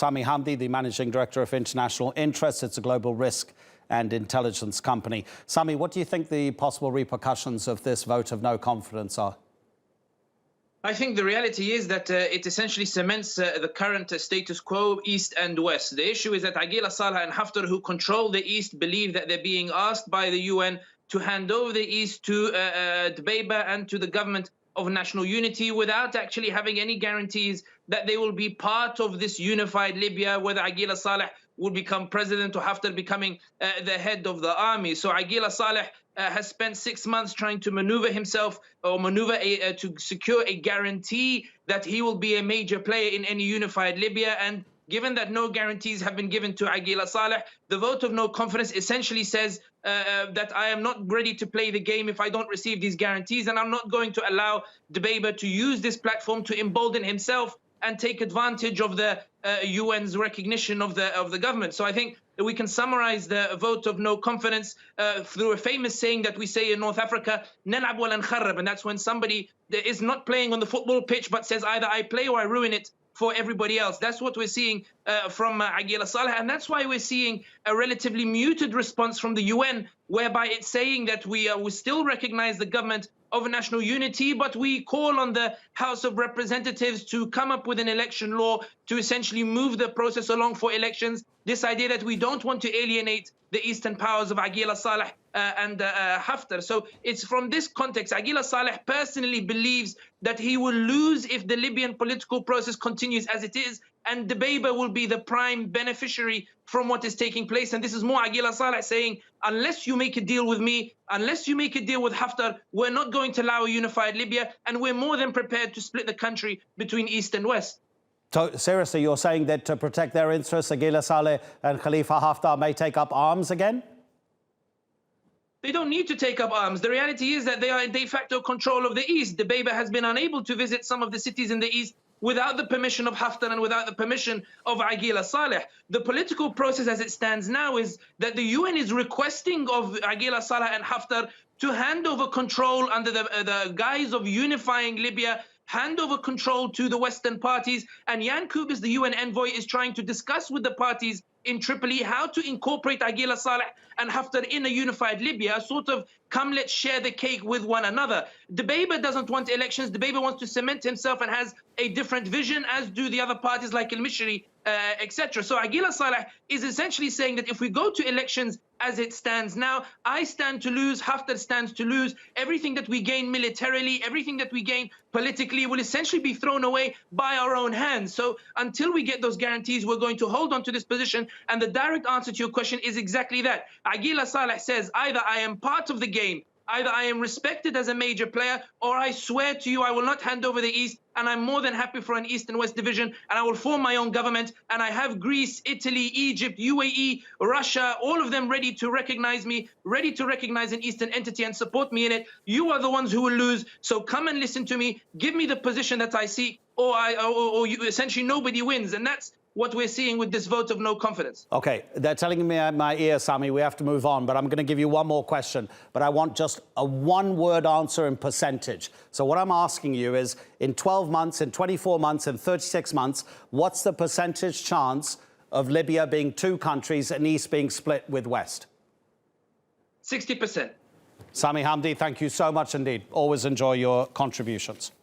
Sami Hamdi, the Managing Director of International Interests. It's a global risk and intelligence company. Sami, what do you think the possible repercussions of this vote of no confidence are? I think the reality is that it essentially cements the current status quo, East and West. The issue is that Aguila Saleh and Haftar, who control the East, believe that they're being asked by the UN to hand over the East to Dbeibah and to the government of national unity without actually having any guarantees that they will be part of this unified Libya, whether Aguila Saleh will become president or Haftar becoming the head of the army. So Aguila Saleh has spent 6 months trying to maneuver himself or to secure a guarantee that he will be a major player in any unified Libya. And given that no guarantees have been given to Aguila Saleh, the vote of no confidence essentially says that I am not ready to play the game if I don't receive these guarantees, and I'm not going to allow Dbeibah to use this platform to embolden himself and take advantage of the UN's recognition of the government. So I think that we can summarize the vote of no confidence through a famous saying that we say in North Africa, "Nal'ab wa la nkharrab," and that's when somebody that is not playing on the football pitch but says either I play or I ruin it for everybody else. That's what we're seeing from Aguila Saleh, and that's why we're seeing a relatively muted response from the UN, whereby it's saying that we still recognize the government of national unity, but we call on the House of Representatives to come up with an election law to essentially move the process along for elections. This idea that we don't want to alienate the eastern powers of Aguila Saleh and Haftar. So it's from this context, Aguila Saleh personally believes that he will lose if the Libyan political process continues as it is, and Dbeibah will be the prime beneficiary from what is taking place. And this is more Aguila Saleh saying, unless you make a deal with me, unless you make a deal with Haftar, we're not going to allow a unified Libya, and we're more than prepared to split the country between East and West. So, seriously, you're saying that to protect their interests, Aguila Saleh and Khalifa Haftar may take up arms again? They don't need to take up arms. The reality is that they are in de facto control of the East. Dbeibah has been unable to visit some of the cities in the East without the permission of Haftar and without the permission of Aguila Saleh. The political process as it stands now is that the UN is requesting of Aguila Saleh and Haftar to hand over control under the guise of unifying Libya, hand over control to the Western parties. And Jan Kubis, the UN envoy, is trying to discuss with the parties in Tripoli how to incorporate Aguila Saleh and Haftar in a unified Libya, a sort of come let's share the cake with one another. Dbeibah doesn't want elections. Dbeibah wants to cement himself and has a different vision, as do the other parties like al-Mishri, etc. So Aguila Saleh is essentially saying that if we go to elections as it stands now, I stand to lose, Haftar stands to lose. Everything that we gain militarily, everything that we gain politically will essentially be thrown away by our own hands. So until we get those guarantees, we're going to hold on to this position. And the direct answer to your question is exactly that. Aguila Saleh says either I am part of the game, either I am respected as a major player, or I swear to you I will not hand over the East, and I'm more than happy for an East and West division, and I will form my own government, and I have Greece, Italy, Egypt, UAE, Russia, all of them ready to recognize me, ready to recognize an Eastern entity and support me in it. You are the ones who will lose, so come and listen to me, give me the position that I seek, or essentially nobody wins, and that's what we're seeing with this vote of no confidence. OK, they're telling me in my ear, Sami, we have to move on, but I'm going to give you one more question. But I want just a one-word answer in percentage. So what I'm asking you is, in 12 months, in 24 months, in 36 months, what's the percentage chance of Libya being two countries and East being split with West? 60%. Sami Hamdi, thank you so much indeed. Always enjoy your contributions.